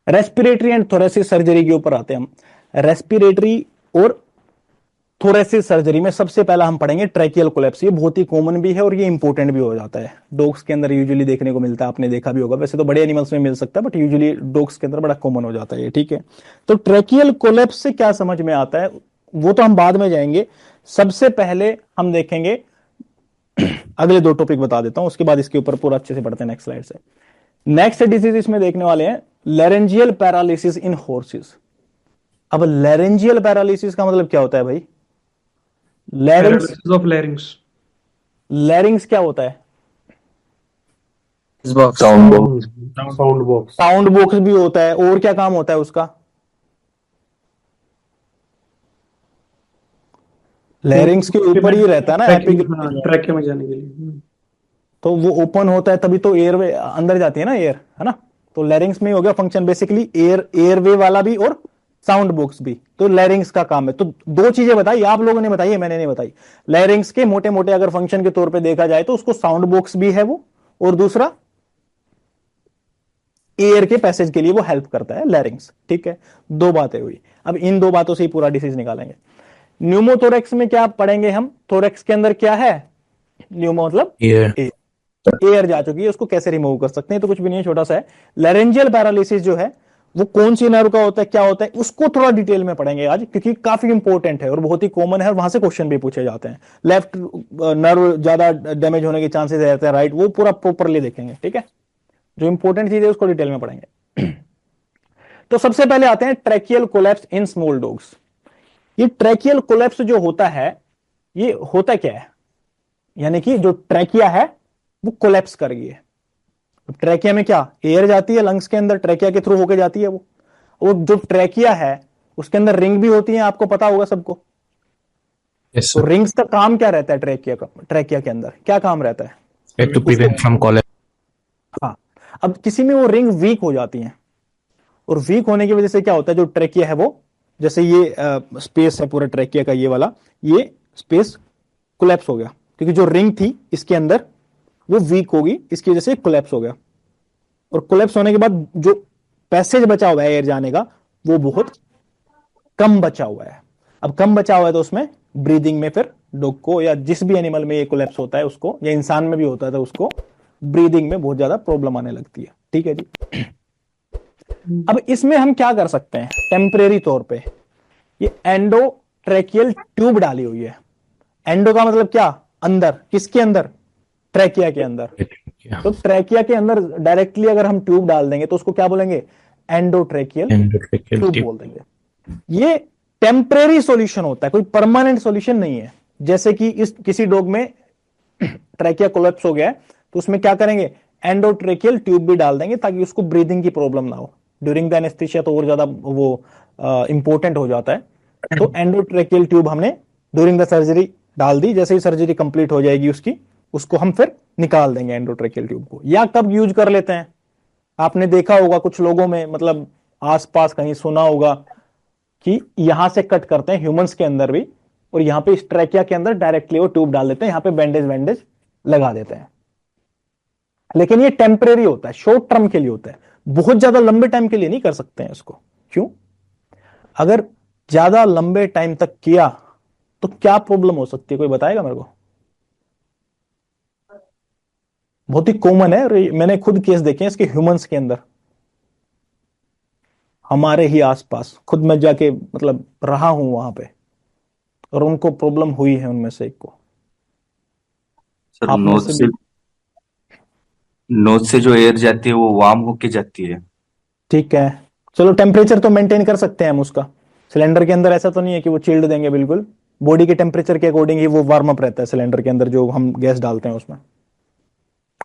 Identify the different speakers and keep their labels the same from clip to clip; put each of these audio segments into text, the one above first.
Speaker 1: Respiratory and thoracic surgery के ऊपर आते हैं हम। रेस्पिरेटरी और थोरेसिस सर्जरी में सबसे पहला हम पढ़ेंगे ट्रैकियल कोलैप्स। ये बहुत ही कॉमन भी है और ये इंपॉर्टेंट भी हो जाता है। डॉग्स के अंदर यूजुअली देखने को मिलता है, आपने देखा भी होगा, वैसे तो बड़े एनिमल्स में मिल सकता है बट यूजुअली डॉग्स के अंदर बड़ा कॉमन हो जाता है ये, ठीक है। तो ट्रैकियल कोलैप्स से क्या समझ में आता है वो तो हम बाद में जाएंगे। सबसे पहले हम देखेंगे, अगले दो टॉपिक बता देता हूं, उसके बाद इसके ऊपर पूरा अच्छे से पढ़ते हैं नेक्स्ट स्लाइड से। नेक्स्ट डिजीज इसमें देखने वाले हैं लैरेंजियल पैरालिसिस इन हॉर्सेस। अब लैरेंजियल पैरालिसिस का मतलब क्या होता है भाई? लैरिंग्स,
Speaker 2: पैरालिसिस ऑफ लैरिंग्स।
Speaker 1: लैरिंग्स क्या होता है?
Speaker 3: Box
Speaker 4: sound
Speaker 2: sound
Speaker 4: box.
Speaker 2: Sound box.
Speaker 1: Sound box भी होता है, और क्या काम होता है उसका? लैरिंग्स के ऊपर ही रहता है ना एपिग्लोटिस।
Speaker 2: ट्रैक में जाने के लिए।
Speaker 1: तो वो ओपन होता है तभी तो एयर वे अंदर जाती है ना, एयर, है ना। तो लैरिंग्स में ही हो गया फंक्शन बेसिकली, एयर वे वाला भी और साउंड बॉक्स भी। तो लैरिंग्स का काम है। तो दो चीजें बताई आप लोगों ने, बताई है, मैंने नहीं बताई। लैरिंग्स के मोटे मोटे अगर फंक्शन के तौर पे देखा जाए तो उसको साउंड बॉक्स भी है वो, और दूसरा एयर के पैसेज के लिए वो हेल्प करता है लैरिंग्स, ठीक है। दो बातें हुई। अब इन दो बातों से ही पूरा डिसीज निकालेंगे। न्यूमोथोरेक्स में क्या पढ़ेंगे हम? थोरेक्स के अंदर क्या है? न्यूमो मतलब
Speaker 3: ये
Speaker 1: एयर जा चुकी है, उसको कैसे रिमूव कर सकते हैं? तो कुछ भी नहीं है, छोटा सा है। लैरेंजियल पैरालिसिस जो है वो कौन सी नर्व का होता है, क्या होता है, उसको थोड़ा डिटेल में पढ़ेंगे आज, क्योंकि काफी इंपॉर्टेंट है और बहुत ही कॉमन है और वहां से क्वेश्चन भी पूछे जाते हैं। लेफ्ट नर्व ज्यादा डैमेज होने के चांसेस रहते हैं, राइट, वो पूरा प्रॉपरली देखेंगे, ठीक है। जो इंपॉर्टेंट चीज है उसको डिटेल में पढ़ेंगे। तो सबसे पहले आते हैं tracheal collapse in small dogs. ये ट्रैकियल कोलैप्स जो होता है, ये होता क्या है? यानी कि जो ट्रैकिया है वो कोलैप्स कर गई है। ट्रैकिया में क्या, एयर जाती है लंग्स के अंदर, ट्रैकिया के थ्रू होके जाती है वो जो ट्रैकिया है उसके अंदर रिंग भी होती है, आपको पता होगा सबको।
Speaker 3: यस
Speaker 1: तो
Speaker 3: सर,
Speaker 1: रिंग्स का काम क्या रहता है? ट्रैकिया का, ट्रैकिया के अंदर क्या काम रहता है?
Speaker 3: To prevent from college.
Speaker 1: हाँ। अब किसी में वो रिंग वीक हो जाती है, और वीक होने की वजह से क्या होता है, जो ट्रैकिया है वो, जैसे ये स्पेस है पूरा ट्रैकिया का, ये वाला, ये स्पेस कोलैप्स हो गया, क्योंकि जो रिंग थी इसके अंदर वो वीक होगी, इसकी वजह से कोलैप्स हो गया। और कोलैप्स होने के बाद जो पैसेज बचा हुआ है एयर जाने का, वो बहुत कम बचा हुआ है। अब कम बचा हुआ है तो उसमें ब्रीदिंग में फिर डॉग को या जिस भी एनिमल में ये कोलैप्स होता है उसको, या इंसान में भी होता है तो उसको ब्रीदिंग में बहुत ज्यादा प्रॉब्लम आने लगती है, ठीक है जी। अब इसमें हम क्या कर सकते हैं टेम्परेरी तौर पे? ये एंडोट्रैकियल ट्यूब डाली हुई है। एंडो का मतलब क्या? अंदर, किसके अंदर? ट्रैकिया के अंदर। तो ट्रैकिया के अंदर डायरेक्टली अगर हम ट्यूब डाल देंगे तो उसको क्या बोलेंगे? एंडोट्रैकियल ट्यूब बोल देंगे। ये टेम्परेरी सॉल्यूशन होता है, कोई परमानेंट सॉल्यूशन नहीं है। जैसे कि इस किसी डॉग में ट्रैकिया कोलैप्स हो गया है तो उसमें क्या करेंगे? एंडोट्रैकियल ट्यूब भी डाल देंगे ताकि उसको ब्रीदिंग की प्रॉब्लम ना हो। ड्यूरिंग द एनेस्थीसिया तो और ज्यादा वो इंपॉर्टेंट हो जाता है। तो एंडोट्रैकियल ट्यूब हमने ड्यूरिंग द सर्जरी डाल दी, जैसे ही सर्जरी कंप्लीट हो जाएगी उसकी, उसको हम फिर निकाल देंगे एंडोट्रैकियल ट्यूब को। या कब यूज कर लेते हैं? आपने देखा होगा कुछ लोगों में, मतलब आसपास कहीं सुना होगा कि यहां से कट करते हैं ह्यूमंस के अंदर भी, और यहां पे इस ट्रैकिया के अंदर डायरेक्टली वो ट्यूब डाल देते हैं, यहां पे बैंडेज वैंडेज लगा देते हैं। लेकिन ये टेम्परेरी होता है, शॉर्ट टर्म के लिए होता है, बहुत ज्यादा लंबे टाइम के लिए नहीं कर सकते हैं इसको। क्यों? अगर ज्यादा लंबे टाइम तक किया तो क्या प्रॉब्लम हो सकती है, कोई बताएगा मेरे को? बहुत ही कॉमन है और मैंने खुद केस देखे हैं इसके ह्यूमंस के अंदर, हमारे ही आसपास, खुद मैं जाके मतलब रहा हूं वहां पे, और उनको प्रॉब्लम हुई है उनमें से एक को।
Speaker 4: सर
Speaker 1: आप में से भी?
Speaker 4: नोज से जो एयर जाती है वो वार्म होके जाती है।
Speaker 1: ठीक है, चलो टेम्परेचर तो मेंटेन कर सकते हैं हम उसका। सिलेंडर के अंदर ऐसा तो नहीं है कि वो चिल्ड देंगे, बिल्कुल बॉडी के टेम्परेचर के अकॉर्डिंग ही वो वार्म अप रहता है सिलेंडर के अंदर जो हम गैस डालते हैं उसमें।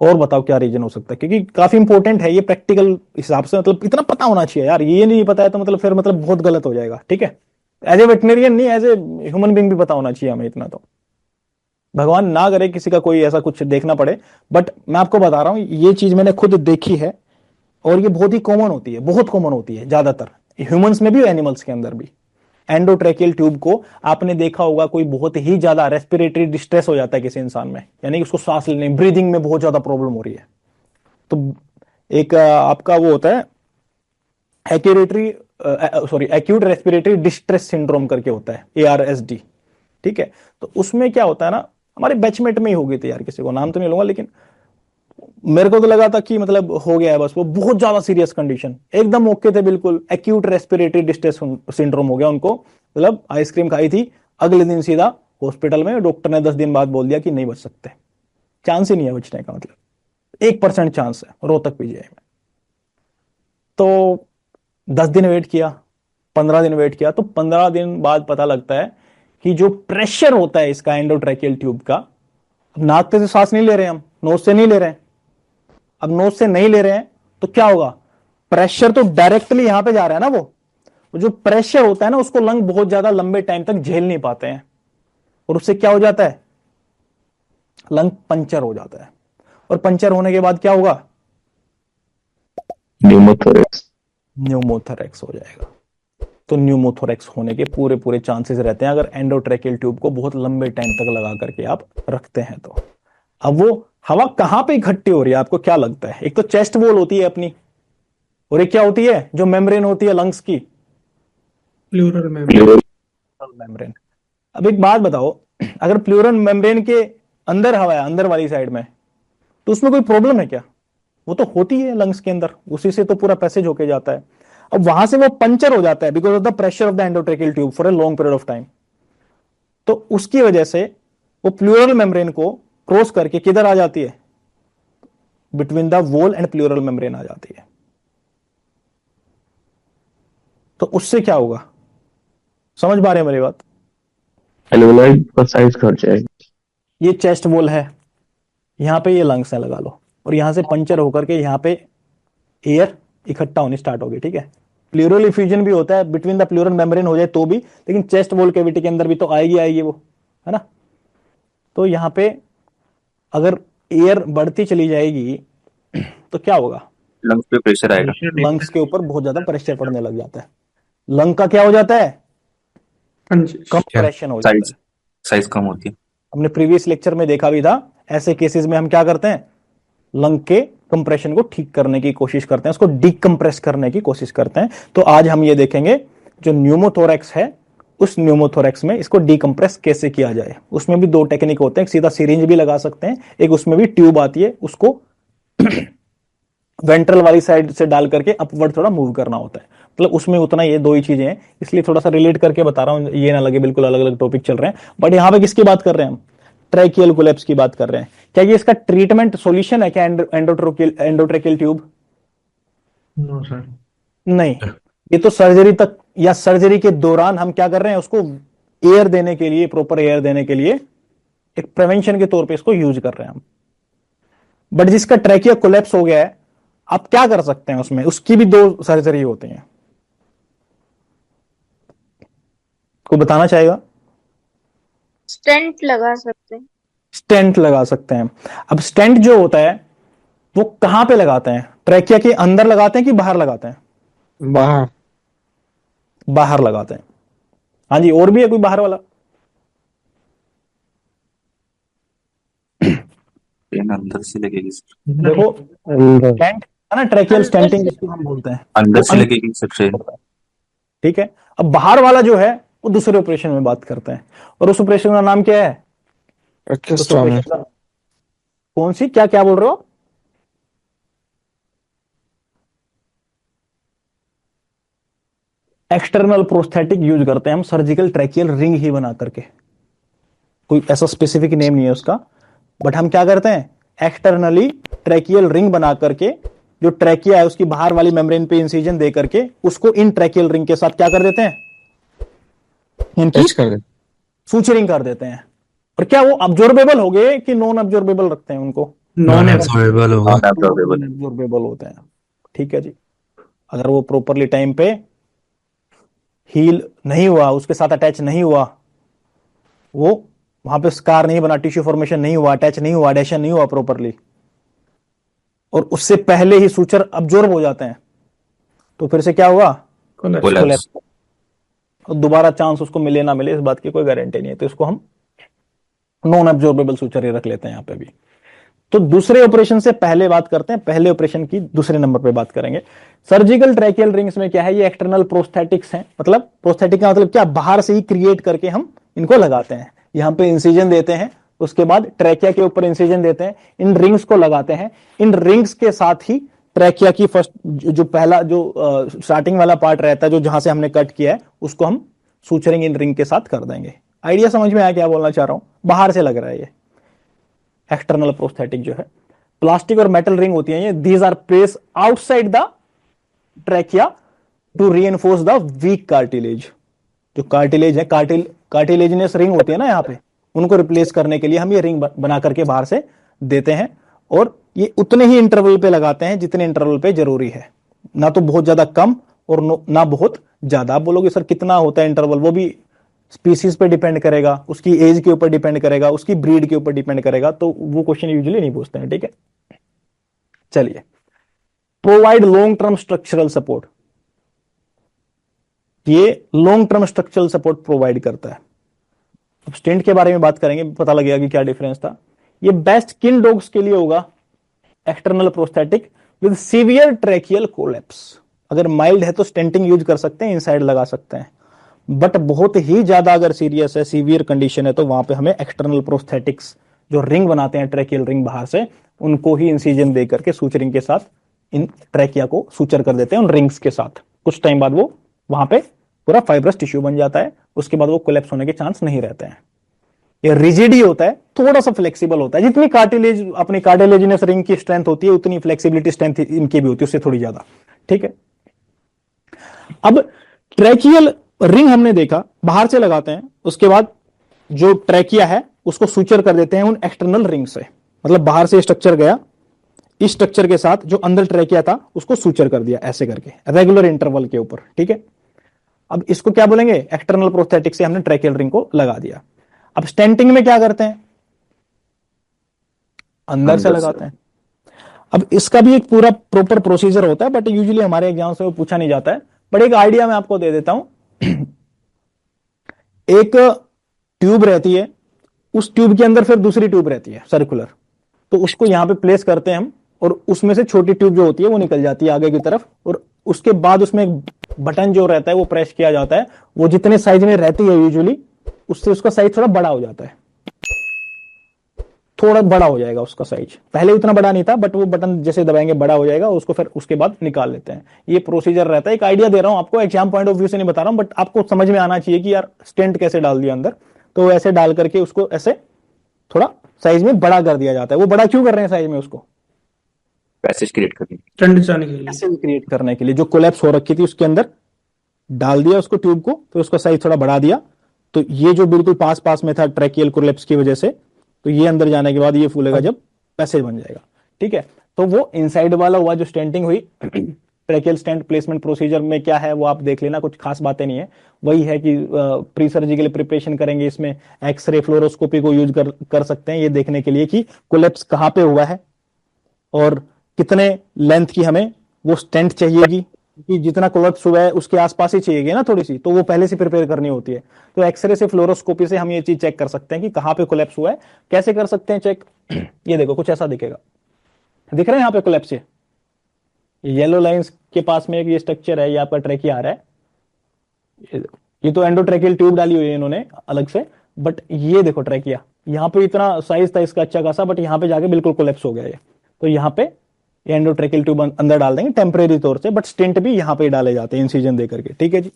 Speaker 1: और बताओ क्या रीजन हो सकता है, क्योंकि काफी इंपॉर्टेंट है ये प्रैक्टिकल हिसाब से, मतलब इतना पता होना चाहिए यार। ये नहीं पता है तो मतलब फिर मतलब बहुत गलत हो जाएगा, ठीक है। एज ए वेटनेरियन नहीं, एज ए ह्यूमन बींग भी पता होना चाहिए हमें इतना तो। भगवान ना करे किसी का कोई ऐसा कुछ देखना पड़े, बट मैं आपको बता रहा हूं ये चीज मैंने खुद देखी है, और ये बहुत ही कॉमन होती है, बहुत कॉमन होती है ज्यादातर ह्यूमंस में भी, एनिमल्स के अंदर भी। एंडोट्रैकियल ट्यूब को आपने देखा होगा, कोई बहुत ही ज्यादा रेस्पिरेटरी डिस्ट्रेस हो जाता है किसी इंसान में, यानी कि उसको सांस लेने ब्रीदिंग में बहुत ज्यादा प्रॉब्लम हो रही है, तो एक आपका वो होता है एक्यूट रेस्पिरेटरी डिस्ट्रेस सिंड्रोम करके होता है, ARSD। ठीक है, तो उसमें क्या होता है ना, हमारे बैचमेट में ही हो गई थी यार, किसी को नाम तो नहीं लूंगा, लेकिन मेरे को तो लगा था कि मतलब हो गया है बस, वो बहुत ज्यादा सीरियस कंडीशन, एकदम ओके थे बिल्कुल, एक्यूट रेस्पिरेटरी डिस्ट्रेस सिंड्रोम हो गया उनको, मतलब आइसक्रीम खाई थी, अगले दिन सीधा हॉस्पिटल में, डॉक्टर ने 10 दिन बाद बोल दिया कि नहीं बच सकते, चांस ही नहीं है बचने का, मतलब 1% चांस है रोहतक पीजीआई में। तो 10 दिन वेट किया, 15 दिन वेट किया, तो 15 दिन बाद पता लगता है कि जो प्रेशर होता है इसका एंडोट्रैकियल ट्यूब का, अब नाक से सांस नहीं ले रहे हम, नोज से नहीं ले रहे हैं, अब नोज से नहीं ले रहे हैं तो क्या होगा, प्रेशर तो डायरेक्टली यहां पे जा रहा है ना, वो जो प्रेशर होता है ना, उसको लंग बहुत ज्यादा लंबे टाइम तक झेल नहीं पाते हैं, और उससे क्या हो जाता है, लंग पंचर हो जाता है, और पंचर होने के बाद क्या होगा,
Speaker 3: न्यूमोथोरेक्स।
Speaker 1: न्यूमोथोरेक्स हो जाएगा। तो न्यूमोथोरेक्स होने के पूरे पूरे चांसेस रहते हैं अगर एंडोट्रैकियल ट्यूब को बहुत लंबे टाइम तक लगा करके आप रखते हैं तो। अब वो हवा कहां पे इकट्ठी हो रही है, आपको क्या लगता है, एक तो चेस्ट वॉल होती है अपनी, और एक क्या होती है जो मेम्ब्रेन होती है लंग्स की,
Speaker 2: प्लूरल मेम्ब्रेन।
Speaker 1: मेम्ब्रेन। अब एक बात बताओ, अगर प्लूरल मेम्ब्रेन के अंदर हवा है, अंदर वाली साइड में, तो उसमें कोई प्रॉब्लम है क्या, वो तो होती है लंग्स के अंदर, उसी से तो पूरा पैसेज होके जाता है। अब वहां से वो पंचर हो जाता है because of the pressure of the endotracheal tube for a long period of time, तो उसकी वजह से वो प्लूरल मेम्ब्रेन को क्रॉस करके किधर आ जाती है, between the wall and pleural membrane आ जाती है। तो उससे क्या होगा, समझ पा रहे हैं मेरी बात,
Speaker 3: एल्वेलाई का साइज घट जाएगा।
Speaker 1: ये चेस्ट वॉल है, यहां पे ये लंग्स है लगा लो, और यहां से पंचर होकर के यहां पे एयर इकट्ठा होनी स्टार्ट होगी। ठीक है, प्लूरल इफ्यूजन भी होता है बिटवीन द प्लूरल मेम्ब्रेन हो जाए तो भी, लेकिन चेस्ट वॉल कैविटी के अंदर भी तो आएगी आएगी वो, है ना। तो यहां पे अगर एयर बढ़ती चली जाएगी तो क्या होगा,
Speaker 4: लंग्स पे प्रेशर आएगा।
Speaker 1: लंग्स के ऊपर बहुत ज्यादा प्रेशर पड़ने लग जाता है, लंग का क्या हो जाता है, कंप्रेशन हो जाता
Speaker 4: साइज
Speaker 1: है।
Speaker 4: साइज कम होती है।
Speaker 1: हमने प्रीवियस लेक्चर में देखा भी था, ऐसे केसेस में हम क्या करते हैं, लंग के कंप्रेशन को ठीक करने की कोशिश करते हैं, उसको डिकम्प्रेस करने की कोशिश करते हैं। तो आज हम ये देखेंगे जो न्यूमोथोरेक्स है, उस न्यूमोथोरेक्स में इसको डिकम्प्रेस कैसे किया जाए। उसमें भी दो टेक्निक होते हैं, सीधा सिरिंज भी लगा सकते हैं, एक उसमें भी ट्यूब आती है, उसको वेंट्रल वाली साइड से डाल करके अपवर्ड थोड़ा मूव करना होता है, मतलब उसमें उतना, ये दो ही चीजें हैं, इसलिए थोड़ा सा रिलेट करके बता रहा हूं, ये ना लगे बिल्कुल अलग अलग टॉपिक चल रहे हैं। बट यहां पे किसकी बात कर रहे हैं हम, ट्रैकियल कोलैप्स की बात कर रहे हैं। क्या ये इसका ट्रीटमेंट सॉल्यूशन है क्या, एंडोट्रैकियल ट्यूब?
Speaker 2: No sir.
Speaker 1: नहीं, ये तो सर्जरी तक या सर्जरी के दौरान हम क्या कर रहे हैं, उसको एयर देने के लिए, प्रॉपर एयर देने के लिए एक प्रिवेंशन के तौर पे इसको यूज कर रहे हैं हम। बट जिसका ट्रैकिया कोलैप्स हो गया है, आप क्या कर सकते हैं उसमें, उसकी भी दो सर्जरी होती हैं, को बताना चाहेगा?
Speaker 5: स्टेंट लगा सकते हैं।
Speaker 1: स्टेंट लगा सकते हैं। अब स्टेंट जो होता है वो कहां पे लगाते हैं, ट्रैकिया के अंदर लगाते हैं कि बाहर लगाते हैं?
Speaker 2: बाहर।
Speaker 1: बाहर लगाते हैं। हाँ जी, और भी है कोई बाहर वाला?
Speaker 4: पेन अंदर से लगेगी सर।
Speaker 1: देखो, स्टेंट है ना, ट्रैकियल स्टेंटिंग जिसको हम बोलते हैं,
Speaker 4: अंदर
Speaker 1: वो
Speaker 4: से लगेगी सर ट्रेन।
Speaker 1: ठीक है। अब बाहर वाला जो है वो दूसरे ऑपरेशन में बात करते हैं, और उस ऑपरेशन का नाम क्या है, उस ऑपरेशन का कौन सी, क्या क्या बोल रहे हो? एक्सटर्नल प्रोस्थेटिक यूज करते हैं हम, सर्जिकल ट्रैकियल रिंग ही बना करके, कोई ऐसा स्पेसिफिक नेम नहीं है उसका, बट हम क्या करते हैं, एक्सटर्नली ट्रैकियल रिंग बना करके, जो ट्रैकिया है उसकी बाहर वाली मेम्ब्रेन पे इंसिजन दे करके उसको इन ट्रैकियल रिंग के साथ क्या कर देते हैं, इनकी सूचरिंग कर देते हैं। और क्या वो अब्जॉर्बेबल हो गए कि नॉन अब्जॉर्बेबल रखते हैं उनको?
Speaker 2: नॉन
Speaker 3: एब्जॉर्बेबल होगा।
Speaker 4: अनअब्जॉर्बेबल।
Speaker 1: अब्जॉर्बेबल होते हैं। ठीक है जी, अगर वो प्रॉपरली टाइम पे हील नहीं हुआ, उसके साथ अटैच नहीं हुआ, वो वहां पे स्कार नहीं बना, टिश्यू फॉर्मेशन नहीं हुआ, अटैच नहीं हुआ, एडेशन नहीं हुआ प्रॉपरली, और उससे पहले ही सूचर अब्जॉर्ब हो जाते हैं, तो फिर से क्या हुआ,
Speaker 4: कोलैप्स।
Speaker 1: और दोबारा चांस उसको मिले ना मिले इस बात की कोई गारंटी नहीं है, तो इसको हम नॉन अब्जॉर्बेबल सूचर ही रख लेते हैं यहां पे भी। तो दूसरे ऑपरेशन से पहले बात करते हैं, पहले ऑपरेशन की दूसरे नंबर पे बात करेंगे। सर्जिकल ट्रैकियल रिंग्स में क्या है, ये एक्सटर्नल प्रोस्थेटिक्स हैं, मतलब प्रोस्थेटिक का मतलब क्या, बाहर से ही क्रिएट करके हम इनको लगाते हैं, यहां पे इंसिजन देते हैं, उसके बाद ट्रैकिया के ऊपर इंसिजन देते हैं, इन रिंग्स को लगाते हैं। इन रिंग्स के साथ ही ट्रैकिया की फर्स्ट जो पहला जो स्टार्टिंग वाला पार्ट रहता है, जो जहां से हमने कट किया है, उसको हम सूचरिंग इन रिंग के साथ कर देंगे। आइडिया समझ में आया क्या बोलना चाह रहा हूं? बाहर से लग रहा है ये एक्सटर्नल प्रोस्थेटिक जो है। प्लास्टिक और मेटल रिंग होती है ये, these are place outside the trachea to reinforce the weak cartilage. जो कार्टिलेज है, कार्टिलेजिनस रिंग होती है ना यहाँ पे, उनको रिप्लेस करने के लिए हम ये रिंग बना करके बाहर से देते हैं, और ये उतने ही इंटरवल पे लगाते हैं जितने इंटरवल पे जरूरी है, ना तो बहुत ज्यादा कम और ना बहुत ज्यादा। आप बोलोगे सर कितना होता है इंटरवल, वो भी स्पीसीज पे डिपेंड करेगा, उसकी एज के ऊपर डिपेंड करेगा, उसकी ब्रीड के ऊपर डिपेंड करेगा, तो वो क्वेश्चन यूजुअली नहीं पूछते हैं, ठीक है। चलिए, provide long term structural support, ये long term structural support provide करता है। अब स्टेंट के बारे में बात करेंगे, पता लगेगा कि क्या डिफरेंस था। ये बेस्ट किन डॉग्स के लिए होगा, external prosthetic with severe tracheal collapse. अगर माइल्ड है तो स्टेंटिंग यूज कर सकते हैं, इनसाइड लगा सकते हैं, बट बहुत ही ज्यादा अगर सीरियस है, सीवियर कंडीशन है, तो वहां पे हमें एक्सटर्नल प्रोस्थेटिक्स जो रिंग बनाते हैं, ट्रैकियल रिंग बाहर से, उनको ही इंसिजन दे करके सूचरिंग के साथ इन ट्रैकिया को सूचर कर देते हैं उन रिंग्स के साथ। कुछ टाइम बाद वो वहां पे पूरा फाइब्रस टिश्यू बन जाता है, उसके बाद वो कोलैप्स होने के चांस नहीं रहते हैं। ये रिजिड ही होता है, थोड़ा सा फ्लेक्सिबल होता है। जितनी कार्टिलेज, अपनी कार्टिलेजिनस रिंग की स्ट्रेंथ होती है, उतनी फ्लेक्सिबिलिटी स्ट्रेंथ इनकी भी होती है, उससे थोड़ी ज्यादा, ठीक है। अब ट्रैकियल रिंग हमने देखा बाहर से लगाते हैं, उसके बाद जो ट्रैकिया है उसको सूचर कर देते हैं उन एक्सटर्नल रिंग से, मतलब बाहर से स्ट्रक्चर गया, इस स्ट्रक्चर के साथ जो अंदर ट्रैकिया था उसको सूचर कर दिया ऐसे करके रेगुलर इंटरवल के ऊपर, ठीक है। अब इसको क्या बोलेंगे, एक्सटर्नल प्रोस्थेटिक से हमने ट्रैकियल रिंग को लगा दिया। अब स्टेंटिंग में क्या करते हैं, अंदर से लगाते हैं। अब इसका भी एक पूरा प्रॉपर प्रोसीजर होता है, बट यूजुअली हमारे एग्जाम से वो पूछा नहीं जाता है, बट एक आइडिया मैं आपको दे देता हूं। एक ट्यूब रहती है, उस ट्यूब के अंदर फिर दूसरी ट्यूब रहती है सर्कुलर, तो उसको यहां पे प्लेस करते हैं हम, और उसमें से छोटी ट्यूब जो होती है वो निकल जाती है आगे की तरफ, और उसके बाद उसमें एक बटन जो रहता है वो प्रेस किया जाता है, वो जितने साइज में रहती है यूजुअली उससे उसका साइज थोड़ा बड़ा हो जाता है, थोड़ा बड़ा हो जाएगा उसका साइज, पहले उतना बड़ा नहीं था, बट वो बटन जैसे दबाएंगे बड़ा हो जाएगा, उसको फिर उसके बाद निकाल लेते हैं। ये प्रोसीजर रहता है, एक आइडिया दे रहा हूं आपको, एग्जाम पॉइंट ऑफ व्यू से नहीं बता रहा हूं, बट आपको समझ में आना चाहिए कि यार स्टेंट कैसे डाल दिया अंदर, तो ऐसे डाल करके उसको ऐसे थोड़ा साइज में बड़ा कर दिया जाता है। वो बड़ा क्यों कर रहे हैं साइज में उसको,
Speaker 4: पैसेज क्रिएट करनी।
Speaker 2: ठंड जाने के लिए।
Speaker 1: पैसेज क्रिएट करने के लिए, जो कोलैप्स हो रखी थी उसके अंदर डाल दिया उसको ट्यूब को, फिर उसका साइज थोड़ा बढ़ा दिया, तो ये जो बिल्कुल पास पास में था ट्रैकियल कोलैप्स की वजह से, तो ये अंदर जाने के बाद ये फूलेगा जब पैसेज बन जाएगा, ठीक है। तो वो इनसाइड वाला हुआ जो स्टेंटिंग हुई। ट्रैकियल स्टेंट प्लेसमेंट प्रोसीजर में क्या है वो आप देख लेना, कुछ खास बातें नहीं है, वही है कि प्री सर्जिकल प्रिपरेशन करेंगे, इसमें एक्सरे फ्लोरोस्कोपी को यूज कर सकते हैं ये देखने के लिए कि कोलैप्स कहां पे हुआ है और कितने लेंथ की हमें वो स्टेंट चाहिएगी, कि जितना कोलैप्स हुआ है उसके आसपास ही चाहिएगी ना थोड़ी सी, तो वो पहले से प्रिपेयर करनी होती है। तो एक्सरे से फ्लोरोस्कोपी से हम ये चीज चेक कर सकते हैं कि कहां पे कोलैप्स हुआ है। कैसे कर सकते हैं चेक, ये देखो कुछ ऐसा दिखेगा, दिख रहा है यहाँ पे कोलैप्स, येलो लाइंस के पास में एक ये स्ट्रक्चर है, ये आपका ट्रैकिया आ रहा है, ये तो एंडोट्रैकियल ट्यूब डाली हुई है इन्होंने अलग से, बट ये देखो ट्रैकिया, यहाँ पे इतना साइज था इसका अच्छा खासा, बट यहाँ पे जाके बिल्कुल कोलैप्स हो गया ये, तो यहाँ पे एंडोट्रैकियल ट्यूब अंदर डाल देंगे टेम्परेरी तौर से, बट स्टेंट भी यहाँ पे डाले जाते हैं इंसिजन दे करके, ठीक है जी।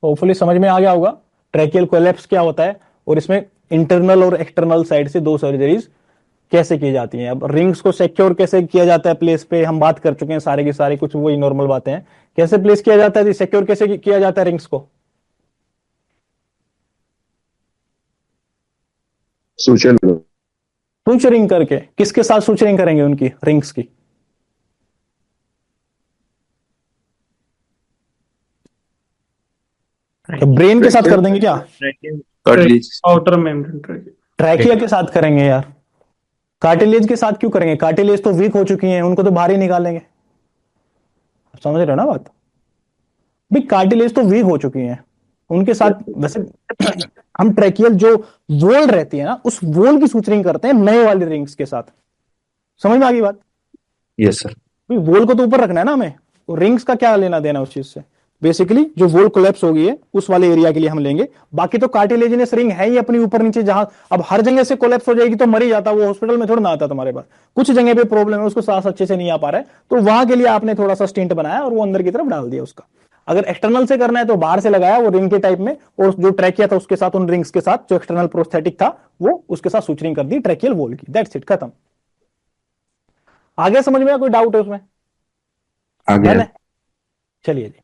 Speaker 1: होपफुली समझ में आ गया होगा ट्रैकियल कोलैप्स क्या होता है, और इसमें इंटरनल और एक्सटर्नल साइड से दो सर्जरीज कैसे की जाती हैं। अब रिंग्स को सिक्योर कैसे किया जाता है प्लेस पे हम बात कर चुके हैं सारे की सारी, कुछ वही नॉर्मल बातें हैं। कैसे प्लेस किया जाता है, सिक्योर कैसे किया जाता है रिंग्स को, सूचरिंग करके। किसके साथ सूचरिंग करेंगे उनकी रिंग्स की, ब्रेन के साथ कर देंगे क्या,
Speaker 2: आउटर मेम्ब्रेन
Speaker 1: ट्रैकिया के साथ करेंगे यार, कार्टिलेज के साथ क्यों करेंगे, कार्टिलेज तो वीक हो चुकी हैं, उनको तो बाहर ही निकालेंगे, समझ रहे हो ना बात भाई, कार्टिलेज तो वीक हो चुकी हैं, उनके साथ वैसे हम ट्रैकियल जो वोल रहती है ना, उस वोल की सूचरिंग करते हैं नए वाले रिंग्स के साथ। समझ में आ गई बात?
Speaker 4: Yes sir.
Speaker 1: वोल को तो ऊपर रखना है ना हमें, तो रिंग्स का क्या लेना देना उस चीज से। बेसिकली जो वोल कोलैप्स हो गई है उस वाले एरिया के लिए हम लेंगे। बाकी तो कार्टिलेजिनस रिंग है ही अपनी ऊपर नीचे, जहां अब हर जगह से कोलैप्स हो जाएगी तो मर ही जाता, वो हॉस्पिटल में थोड़ा ना आता तुम्हारे पास। कुछ जगह पे प्रॉब्लम है, उसको सांस अच्छे से नहीं आ पा रहा है, तो वहां के लिए आपने थोड़ा सा स्टेंट बनाया और वो अंदर की तरफ डाल दिया उसका। अगर एक्सटर्नल से करना है तो बाहर से लगाया वो रिंग के टाइप में, और जो ट्रैकिया था उसके साथ, उन रिंग्स के साथ जो एक्सटर्नल प्रोस्थेटिक था वो उसके साथ सुचरिंग कर दी ट्रैकियल वॉल की। दैट्स इट, खत्म। आगे समझ में आया? कोई डाउट है उसमें?
Speaker 4: आ
Speaker 1: डन
Speaker 4: गया।
Speaker 1: है? चलिए जी।